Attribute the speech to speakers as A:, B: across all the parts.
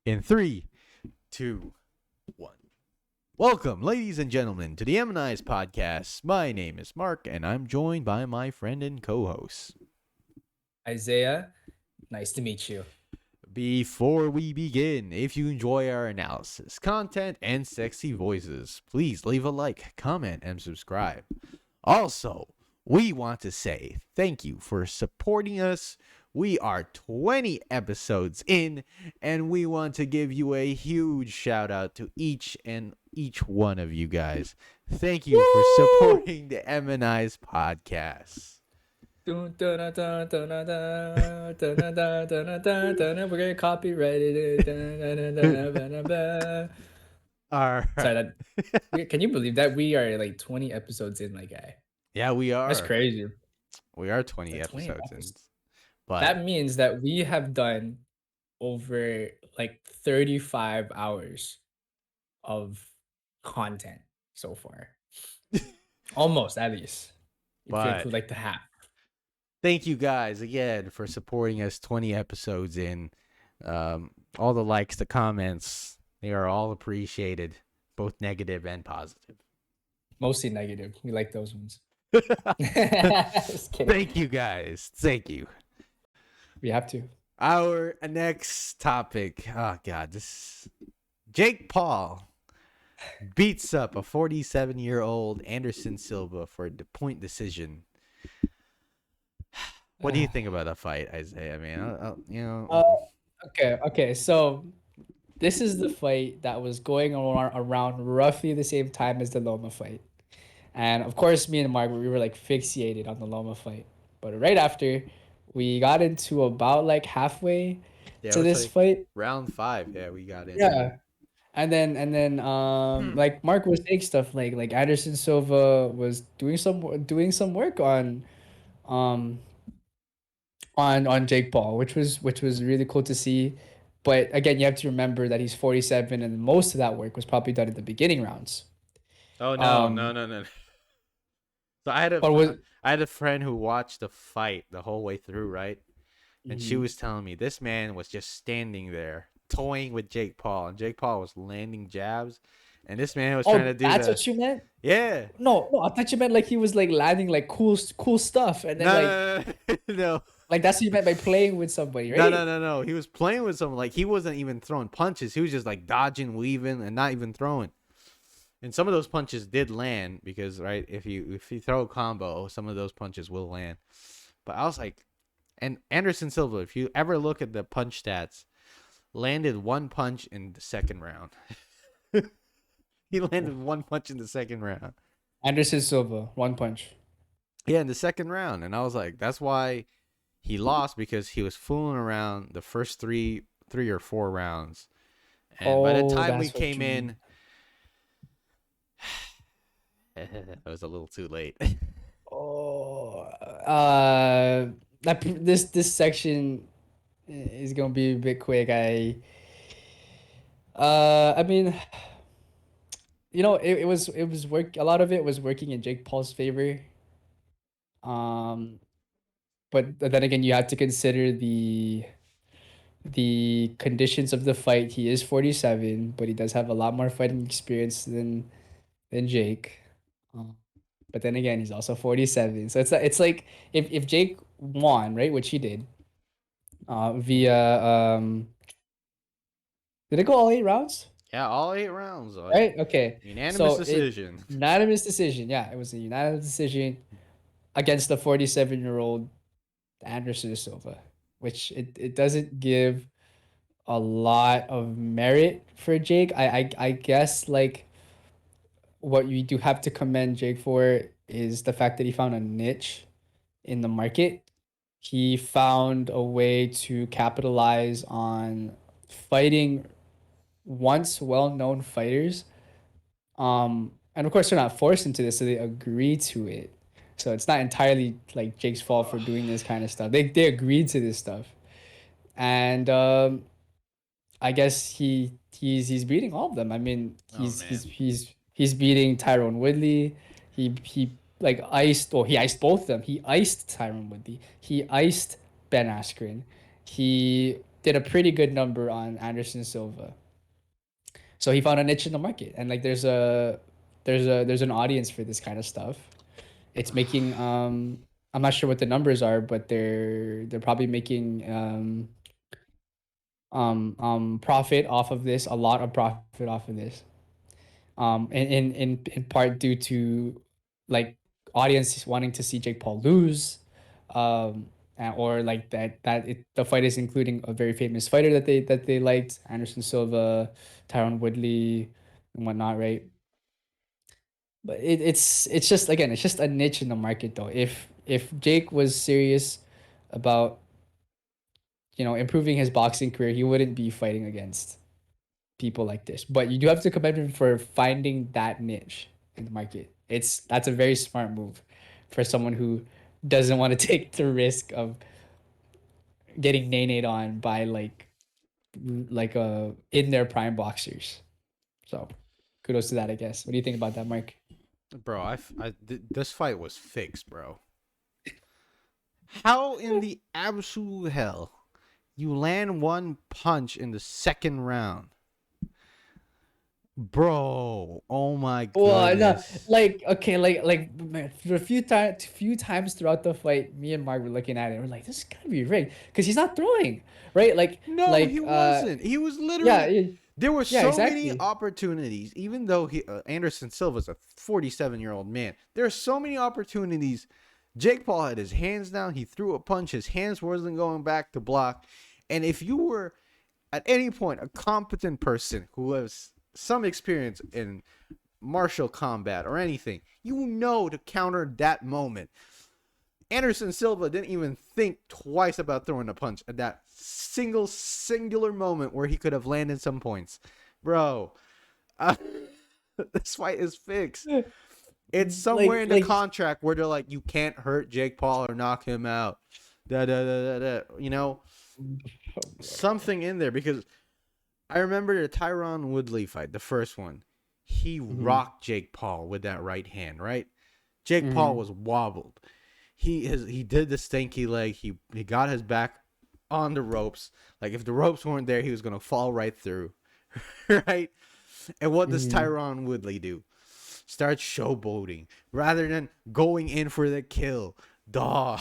A: In three, two, one. Welcome, ladies and gentlemen, to the M&I's podcast. My name is Mark, and I'm joined by my friend and co-host.
B: Isaiah, nice to meet you.
A: Before we begin, if you enjoy our analysis, content, and sexy voices, please leave a like, comment, and subscribe. Also, we want to say thank you for supporting us. We are 20 episodes in, and we want to give you a huge shout out to each one of you guys. Thank you for supporting the M&I's podcast.
B: We're gonna copyright it.
A: All
B: Sorry,
A: right.
B: can you believe that we are like 20 episodes in, my guy?
A: Yeah, we
B: That's
A: are.
B: crazy.
A: We are 20
B: Like 20
A: episodes in.
B: episodes.
A: But
B: That means that we have done over like 35 hours of content so far. Almost, at least. If you
A: but
B: include like the half.
A: thank you guys again for supporting us 20 episodes in. All the likes, the comments, they are all appreciated, both negative and positive.
B: Mostly negative. We like those ones. Just kidding.
A: Thank you guys. Thank you.
B: We have to.
A: Our next topic. Oh, God. Jake Paul beats up a 47-year-old Anderson Silva for a point decision. What do you think about the fight, Isaiah? I mean,
B: Uh, okay. So this is the fight that was going around roughly the same time as the Loma fight, and of course, me and Mark we were like fixated on the Loma fight. But right after, we got into about like halfway
A: yeah, it
B: to
A: was
B: this
A: like
B: fight.
A: round 5. Yeah, we got in.
B: Yeah, and then like Mark was saying stuff like Anderson Silva was doing some work um on Jake Paul, which was really cool to see. But again, you have to remember that he's 47, and most of that work was probably done in the beginning rounds.
A: Oh, no, no,
B: Um,
A: no, no. So I had a
B: but was
A: I had a friend who watched the fight the whole way through, right? And she
B: Mhm.
A: was telling me this man was just standing there toying with Jake Paul, and Jake Paul was landing jabs, and this man was trying to
B: Oh,
A: do
B: that's
A: the
B: what you meant?
A: yeah.
B: No, I thought you meant like he was like landing like cool stuff, and then
A: No, no, no, no, no,
B: like that's what you meant by playing with somebody,
A: no, no,
B: right?
A: no, no. He was playing with someone like he wasn't even throwing punches. He was just like dodging, weaving, and not even throwing. And some of those punches did land because right, if you throw a combo, some of those punches will land. But I was like, and Anderson Silva, if you ever look at the punch stats, landed one punch in the second round. He landed one punch in the second round.
B: Anderson Silva, one punch.
A: Yeah, in the second round. And I was like, that's why he lost because he was fooling around the first three or four rounds. And by the
B: Oh,
A: time we
B: that's what
A: came
B: you mean.
A: in, it was a little too late.
B: Oh, this section is gonna be a bit quick. I mean, it was work. A lot of it was working in Jake Paul's favor. Um, but then again, you have to consider the conditions of the fight. He is 47, but he does have a lot more fighting experience than Jake. Um, but then again, he's also 47. So it's like if Jake won, right, which he did, via did it go all 8 rounds?
A: Yeah, all 8 rounds. Like
B: Right? Okay.
A: unanimous
B: So it
A: decision.
B: unanimous decision. Yeah, it was a unanimous decision against the 47-year-old Anderson Silva, which it doesn't give a lot of merit for Jake. I guess like what you do have to commend Jake for is the fact that he found a niche in the market. He found a way to capitalize on fighting once well-known fighters. And of course they're not forced into this, so they agree to it. So it's not entirely like Jake's fault for doing this kind of stuff. They agreed to this stuff. And I guess he's beating all of them. I mean,
A: Oh
B: he's he's
A: man.
B: he's he's beating Tyrone Woodley. He like iced or he iced both of them. He iced Tyrone Woodley. He iced Ben Askren. He did a pretty good number on Anderson Silva. So he found a niche in the market, and like there's an audience for this kind of stuff. It's making I'm not sure what the numbers are, but they're probably making profit off of this, a lot of profit off of this. In part due to like audience wanting to see Jake Paul lose, or like the fight is including a very famous fighter that they liked, Anderson Silva, Tyron Woodley, and whatnot, right? But it's just, again, it's just a niche in the market though. If Jake was serious about improving his boxing career, he wouldn't be fighting against people like this. But you do have to commend him for finding that niche in the market. That's a very smart move for someone who doesn't want to take the risk of getting nay on by in their prime boxers. So kudos to that, I guess. What do you think about that, Mike?
A: Bro, this fight was fixed, bro. How in the absolute hell you land one punch in the second round? Bro, oh my
B: Well, no,
A: goodness.
B: like, okay, man, for few times throughout the fight, me and Mark were looking at it. We're like, this is gotta be rigged because he's not throwing, right?
A: No, he wasn't. He was
B: Yeah,
A: literally. There were
B: yeah,
A: so many
B: exactly.
A: opportunities, even though Anderson Silva's a 47-year-old man. There are so many opportunities. Jake Paul had his hands down. He threw a punch. His hands wasn't going back to block. And if you were at any point a competent person who has some experience in martial combat or anything, you know to counter that moment. Anderson Silva didn't even think twice about throwing a punch at that singular moment where he could have landed some points. Bro, uh, this fight is fixed. It's somewhere
B: Like
A: in the
B: like
A: contract where they're like, you can't hurt Jake Paul or knock him out. Da da da da da. Something in there, because I remember the Tyron Woodley fight, the first one. He
B: Mhm,
A: rocked Jake Paul with that right hand, right? Jake Paul
B: mhm.
A: was wobbled. He did the stinky leg. He got his back on the ropes. Like if the ropes weren't there, he was gonna fall right through. Right? And what does
B: Mhm.
A: Tyron Woodley do? Start showboating rather than going in for the kill. Dog.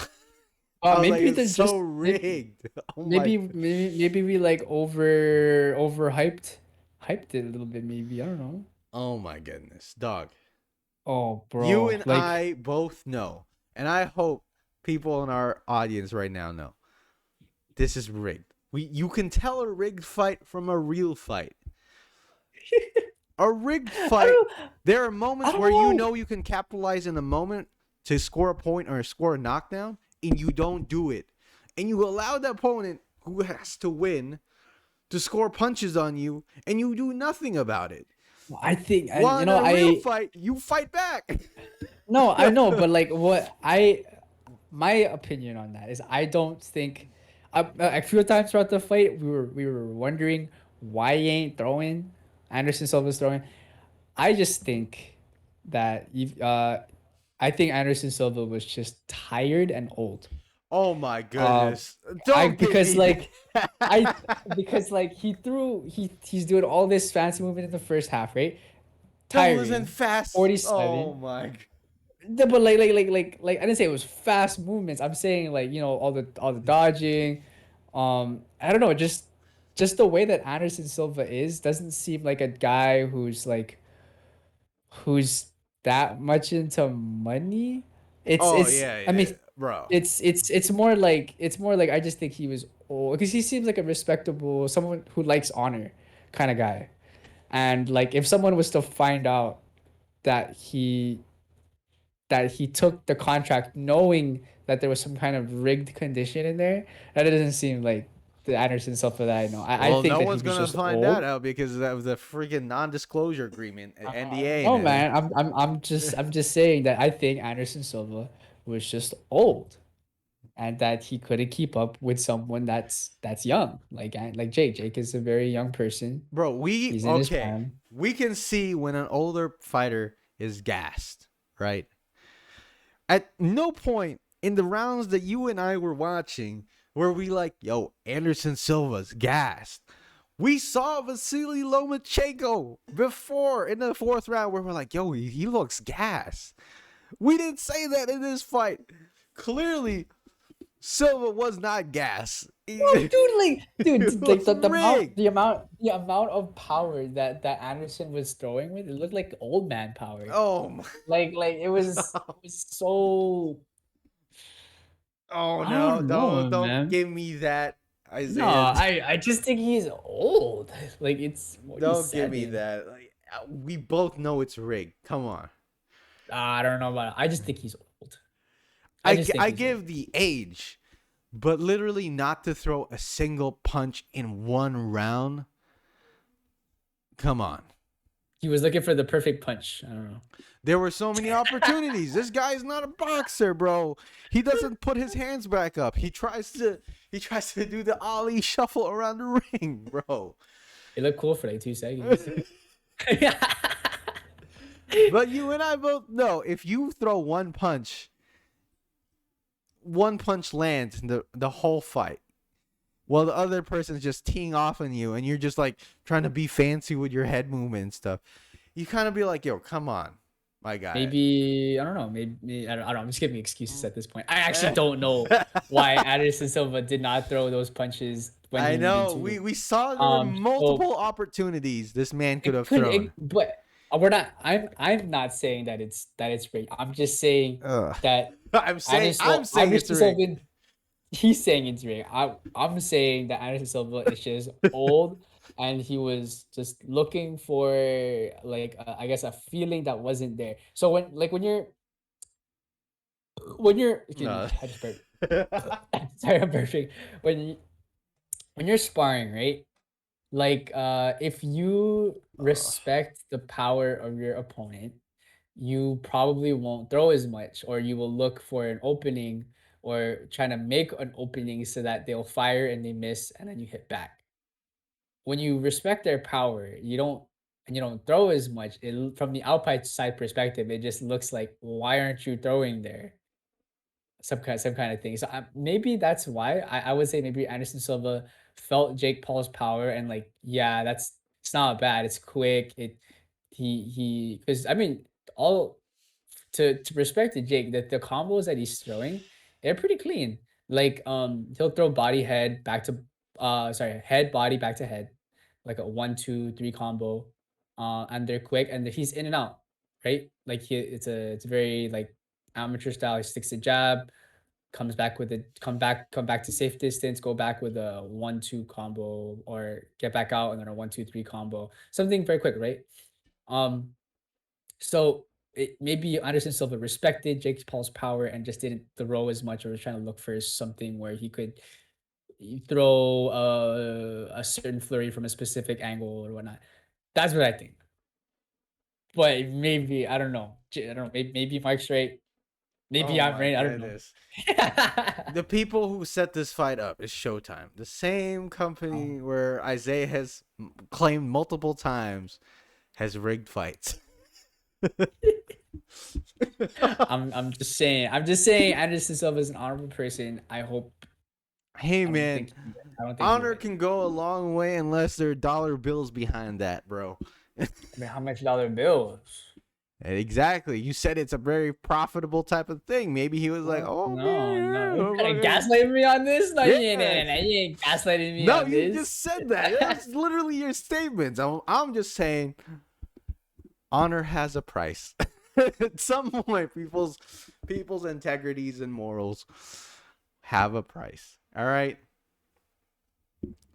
A: I was like,
B: Maybe
A: it's
B: they're
A: so
B: just
A: rigged. Oh my.
B: maybe we like overhyped hyped it a little bit. Maybe, I don't know.
A: Oh my goodness, dog.
B: Oh,
A: You
B: bro,
A: and
B: like
A: I both know, and I hope people in our audience right now know, this is rigged. You can tell a rigged fight from a real fight. A rigged
B: I
A: fight,
B: don't
A: there are
B: I
A: moments
B: don't
A: where you
B: know.
A: know you can capitalize in a moment to score a point or score a knockdown, and you don't do it. And you allow the opponent who has to win to score punches on you, and you do nothing about it.
B: I think, and
A: While in a real fight, you fight back.
B: no, I know, but like what I my opinion on that is, I don't think, a few times throughout the fight we were wondering why he ain't throwing. Anderson Silva's throwing. I just think that I think Anderson Silva was just tired and old.
A: Oh my
B: Um,
A: goodness.
B: I
A: Don't give
B: because
A: me
B: like I
A: that.
B: because like he's doing all this fancy movement in the first half, right?
A: That wasn't
B: Tiring.
A: fast. Oh
B: 47.
A: my.
B: No, but I didn't say it was fast movements. I'm saying, like, all the dodging. I don't know, just the way that Anderson Silva is doesn't seem like a guy who's that much into money.
A: Oh
B: It's
A: yeah,
B: I mean,
A: yeah, bro.
B: it's more like I just think he was old because he seems like a respectable, someone who likes honor kind of guy. And like if someone was to find out that he took the contract knowing that there was some kind of rigged condition in there, that it doesn't seem like the Anderson Silva that I know. I
A: Well,
B: think
A: no
B: that he
A: one's
B: was
A: gonna
B: just
A: find that
B: old.
A: out because that was a freaking non-disclosure agreement, NDA,
B: No,
A: man.
B: man, I'm just saying that I think Anderson Silva was just old, and that he couldn't keep up with someone that's young, like Jake. Jake is a very young person.
A: Bro,
B: He's in his
A: okay.
B: prime.
A: We can see when an older fighter is gassed, right? At no point in the rounds that you and I were watching where we like, yo, Anderson Silva's gassed. We saw Vasily Lomachenko before in the 4th round where we're like, yo, he looks gassed. We didn't say that in this fight. Clearly, Silva was not gas.
B: No, dude,
A: It
B: like
A: was
B: the amount,
A: rigged.
B: the amount of power that Anderson was throwing with, it looked like old man power.
A: Oh my.
B: Like it was so.
A: Oh
B: I
A: no,
B: don't know,
A: don't
B: man.
A: give me that,
B: No,
A: Isaiah.
B: I just think he's old. Like it's
A: Don't give me
B: 47.
A: that. Like, we both know it's rigged. Come on.
B: I don't know about it. I just think he's old. I just think
A: I
B: he's old.
A: give the age, but literally not to throw a single punch in one round. Come on.
B: He was looking for the perfect punch. I don't know.
A: There were so many opportunities. This guy's not a boxer, bro. He doesn't put his hands back up. He tries to do the Ali shuffle around the ring, bro.
B: It looked cool for like 2 seconds.
A: But you and I both know if you throw one punch lands the whole fight, while the other person's just teeing off on you, and you're just like trying to be fancy with your head movement and stuff. You kind of be like, yo, come on, my guy.
B: Maybe I don't know. Maybe I don't know. I'm just giving excuses at this point. I actually don't know why Anderson Silva did not throw those punches when
A: I
B: he
A: know
B: needed to.
A: we saw there were multiple
B: So
A: opportunities this man could
B: it
A: have
B: could,
A: thrown.
B: but we're not. I'm not saying that it's rigged. I'm just saying
A: Ugh.
B: that
A: I'm saying it's
B: Anderson
A: rigged.
B: Silva. He's saying it's rigged. I'm saying that Anderson Silva is just old, and he was just looking for like I guess a feeling that wasn't there. So when you're excuse me,
A: No.
B: I just burped. Sorry, I'm burping. When you're sparring, right? Like if you respect the power of your opponent, you probably won't throw as much, or you will look for an opening or trying to make an opening so that they'll fire and they miss and then you hit back. When you respect their power, you don't throw as much. From the outside perspective, it just looks like, why aren't you throwing there? Some kind of thing. So maybe that's why I would say maybe Anderson Silva felt Jake Paul's power and like, yeah, that's it's not bad. It's quick. He because I mean all to respect to Jake, that the combos that he's throwing, they're pretty clean. Like he'll throw body head back to sorry, head body back to head, like a 1 2 3 combo. And they're quick and he's in and out, right? Like it's a very like amateur style. He sticks a jab, comes back with a come back to safe distance, go back with a 1 2 combo, or get back out and then a 1 2 3 combo. Something very quick, right? Um, so maybe Anderson Silva respected Jake Paul's power and just didn't throw as much, or was trying to look for something where he could throw a certain flurry from a specific angle or whatnot. That's what I think. But maybe I don't know. I don't know. Maybe Mike's right. Maybe
A: Oh
B: I'm
A: my
B: right. I don't know.
A: goodness. The people who set this fight up is Showtime, the same company where Isaiah has claimed multiple times has rigged fights.
B: I'm just saying. I'm just saying. Anderson Silva is an honorable person. I hope.
A: Hey
B: I don't
A: man,
B: think. I don't think he
A: honor
B: would.
A: can go a long way unless there are dollar bills behind that, bro.
B: I mean, how much dollar bills?
A: Exactly. You said it's a very profitable type of thing. Maybe he was like, "Oh
B: No, no. You trying to
A: yeah."
B: gaslight me on this? No,
A: Yeah.
B: you ain't gaslighting me
A: No,
B: on
A: you
B: this.
A: just said that. That's literally your statements. I'm just saying, honor has a price. At some point, people's integrities and morals have a price. All right.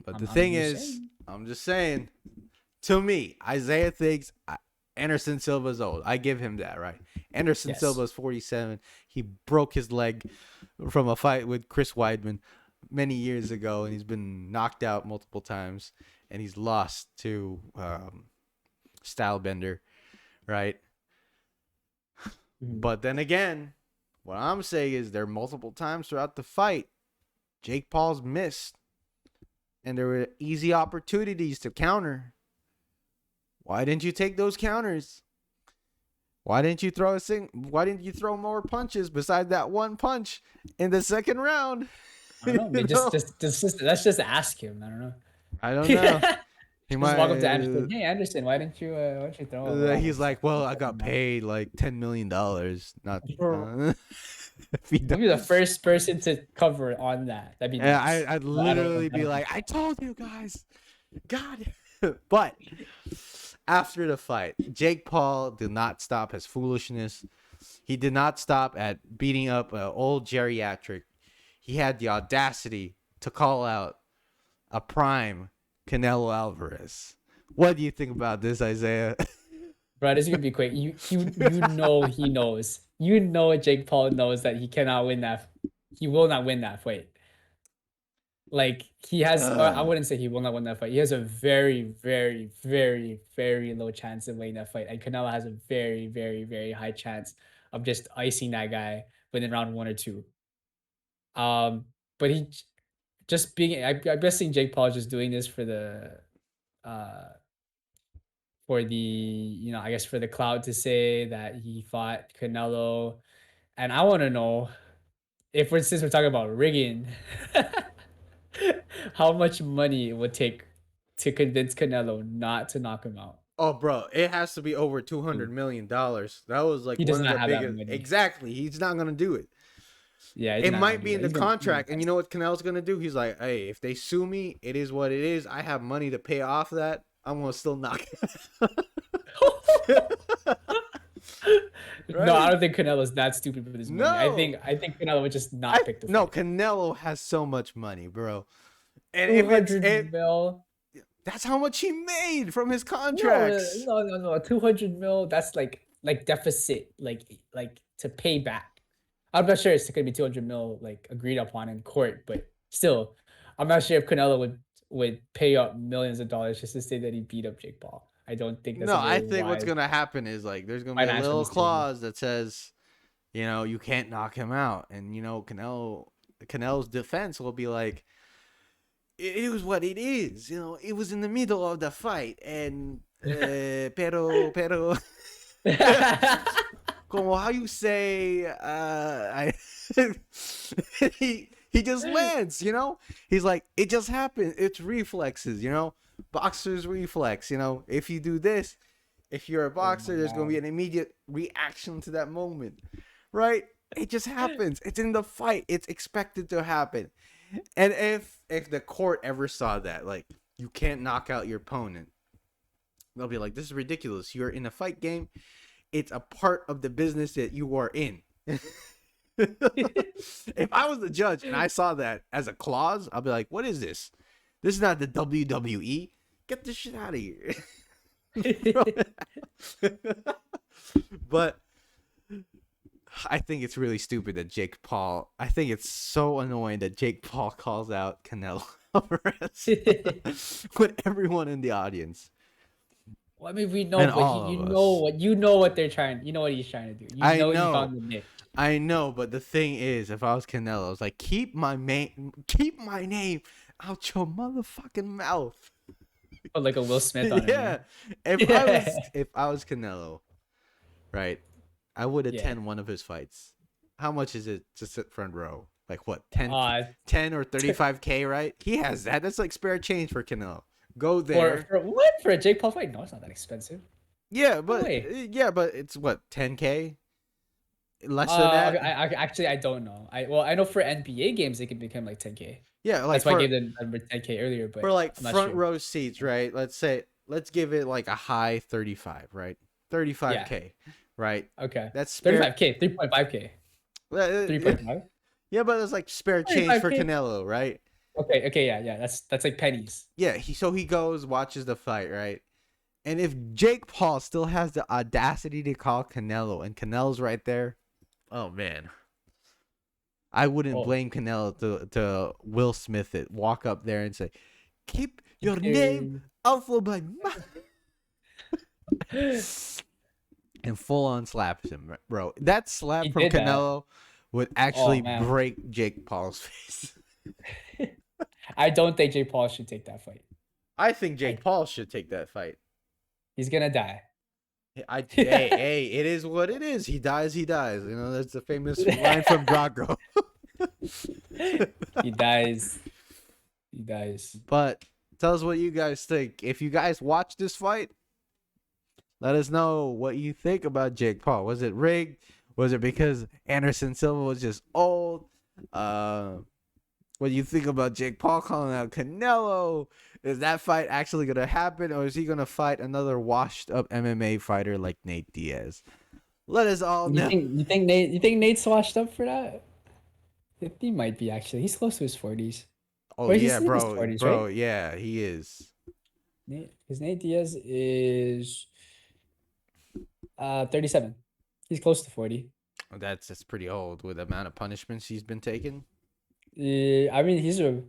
A: But the thing is,
B: saying.
A: I'm just saying. To me, Isaiah thinks Anderson Silva's old. I give him that, right? Anderson
B: Yes.
A: Silva's 47. He broke his leg from a fight with Chris Weidman many years ago, and he's been knocked out multiple times, and he's lost to Stylebender, right?
B: Mhm.
A: But then again, what I'm saying is there are multiple times throughout the fight, Jake Paul's missed, and there were easy opportunities to counter. Why didn't you take those counters? Why didn't you throw more punches besides that one punch in the second round?
B: I don't know. Maybe
A: You know?
B: let's just ask him. I don't know.
A: I don't know. He
B: Just walk up to Anderson.
A: might.
B: Hey, Anderson, why don't you throw a
A: He's
B: Robinson?
A: like, well, I got paid like $10 million. Not.
B: Bro,
A: If he
B: I'll be the
A: does.
B: first person to cover on that. That'd be
A: Yeah,
B: nice.
A: I'd
B: But
A: literally
B: I
A: be
B: don't
A: like,
B: think
A: I
B: so.
A: told you guys. God. But after the fight, Jake Paul did not stop his foolishness. He did not stop at beating up an old geriatric. He had the audacity to call out a prime Canelo Alvarez. What do you think about this, Isaiah?
B: Bro, this is gonna be quick. You know he knows. You know Jake Paul knows that he cannot win that. He will not win that fight. Like he has, or I
A: Ugh.
B: wouldn't say he will not win that fight. He has a very, very, very, very low chance of winning that fight, and Canelo has a very, very, very high chance of just icing that guy within round one or two. Um, but just being, I'm guessing Jake Paul is just doing this uh, for the, I guess for the cloud to say that he fought Canelo, and I want to know if we're since we're talking about rigging. How much money it would take to convince Canelo not to knock him out?
A: Oh, bro, it has to be over $200 million. That was like
B: He does
A: one of
B: not
A: the
B: have that
A: biggest.
B: money.
A: Exactly, he's not gonna do it.
B: Yeah, he's
A: It
B: not gonna
A: might
B: do
A: be in
B: that.
A: the
B: He's gonna
A: contract, and you
B: pass.
A: know what Canelo's gonna do? He's like, hey, if they sue me, it is what it is. I have money to pay off that. I'm gonna still knock it.
B: No, I
A: Right?
B: don't think Canelo's that stupid with his money. I
A: No,
B: think I think Canelo would just not pick the
A: no.
B: fight.
A: Canelo has so much money, bro. And
B: Two
A: if it's
B: hundred
A: it,
B: mil.
A: that's how much he made from his
B: No,
A: contracts.
B: no. 200 mil. That's like deficit, like to pay back. I'm not sure it's gonna be 200 mil like agreed upon in court, but still, I'm not sure if Canelo would pay up millions of dollars just to say that he beat up Jake Paul. I don't think that's
A: No,
B: a
A: I
B: very
A: think what's
B: wise
A: gonna happen is like there's gonna be a
B: financial
A: little
B: decision.
A: clause that says, you can't knock him out, and Canelo's defense will be like, it was what it is. It was in the middle of the fight, and pero como how you say, he just lands. He's like, it just happened. It's reflexes. Boxers reflex. If you do this, if you're a
B: Oh my
A: boxer, there's gonna be
B: god.
A: an immediate reaction to that moment, right? It just happens. It's in the fight. It's expected to happen. And if the court ever saw that, like, you can't knock out your opponent, they'll be like, this is ridiculous. You're in a fight game. It's a part of the business that you are in. If I was the judge and I saw that as a clause, I'll be like, what is this? This is not the WWE. Get this shit out of here. But I think it's really stupid that Jake Paul. I think it's so annoying that Jake Paul calls out Canelo Alvarez with everyone in the audience
B: Well, I mean, we know,
A: and
B: but
A: all of us.
B: you know what they're trying. You know what he's trying to do. You
A: I
B: know he
A: know,
B: found the niche.
A: but the thing is, if I was Canelo, I was like, keep my name out your motherfucking mouth.
B: Put like a Will Smith on him.
A: Yeah, if I was Canelo, right, I would
B: Yeah.
A: attend one of his fights. How much is it to sit front row? Like what, 10,
B: Uh,
A: 10 or 35K, right? He has that. That's like spare change for Canelo. Go
B: for
A: there.
B: for what? For a Jake Paul fight? No, it's not that expensive.
A: Yeah,
B: No
A: but
B: way.
A: it's what, 10K? Less than that?
B: Actually I don't know. I know for NBA games it can become like 10K.
A: Yeah, like
B: That's why I
A: for
B: gave the number 10K earlier,
A: for
B: but
A: like
B: I'm not
A: front
B: sure.
A: row seats, right? Let's give it like a high 35, right?
B: Yeah.
A: 35K, right?
B: Okay.
A: That's spare.
B: 35K, 3.5K. 3.5?
A: Yeah, but it's like spare change for
B: 35K?
A: Canelo, right?
B: Okay, yeah. That's like pennies.
A: Yeah, he goes, watches the fight, right? And if Jake Paul still has the audacity to call Canelo, and Canelo's right there, oh man, I wouldn't
B: Oh.
A: blame Canelo to Will Smith it, walk up there and say, "Keep your name
B: Dude.
A: off of my mouth," and full on slaps him, bro. That slap
B: He
A: from
B: did that.
A: Canelo would
B: Oh
A: actually
B: man.
A: break Jake Paul's face.
B: I don't think Jake Paul should take that fight.
A: I think Jake
B: I,
A: Paul should take that fight.
B: he's gonna die.
A: Hey, it is what it is. He dies, he dies. That's the famous line from Drago.
B: He dies. He dies.
A: But tell us what you guys think. If you guys watch this fight, let us know what you think about Jake Paul. Was it rigged? Was it because Anderson Silva was just old? What do you think about Jake Paul calling out Canelo? Is that fight actually gonna happen, or is he gonna fight another washed-up MMA fighter like Nate Diaz? Let us all
B: You
A: know.
B: think you think Nate you think Nate's washed up for that? He might be actually. He's close to his 40s.
A: Oh
B: Or he's
A: yeah,
B: in his
A: bro,
B: 40s,
A: bro,
B: right?
A: yeah, he is.
B: Because Nate Diaz is 37. He's close to 40.
A: That's pretty old with the amount of punishments he's been taking.
B: I mean, he's a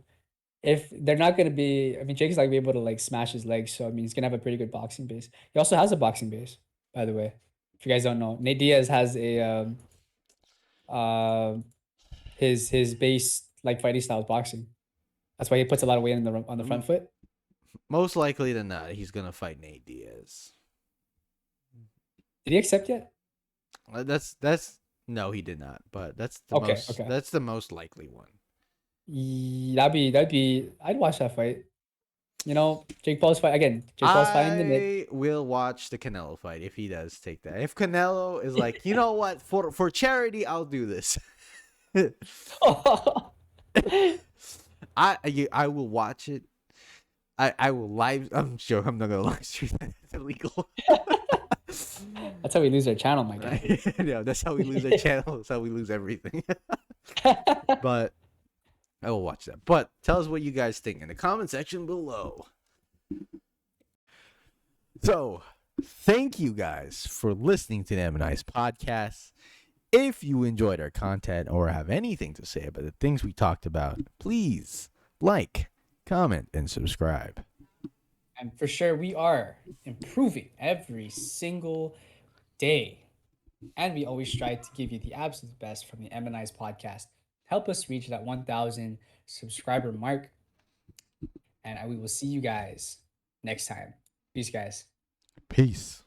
B: if they're not gonna be, I mean, Jake's not gonna be able to like smash his legs, so I mean, he's gonna have a pretty good boxing base. He also has a boxing base, by the way. If you guys don't know, Nate Diaz has a um his base like fighting style is boxing. That's why he puts a lot of weight on the front foot.
A: Most likely than not, he's gonna fight Nate Diaz.
B: Did he accept yet?
A: That's no, he did not. But
B: Okay, okay.
A: that's the most likely one.
B: That'd be I'd watch that fight. You know, Jake Paul's fight again. Jake Paul's fighting the mid.
A: I will watch the Canelo fight if he does take that. If Canelo is like, you know what, for charity, I'll do this. I will watch it. I will live. I'm sure I'm not gonna live stream that. It's illegal.
B: That's how we lose our channel, my guy.
A: Yeah, that's how we lose our channel. That's how we lose everything. But I will watch that. But tell us what you guys think in the comment section below. So, thank you guys for listening to the M&I's podcast. If you enjoyed our content or have anything to say about the things we talked about, please like, comment, and subscribe.
B: And for sure, we are improving every single day. And we always try to give you the absolute best from the M&I's podcast. Help us reach that 1,000 subscriber mark. And we will see you guys next time. Peace, guys.
A: Peace.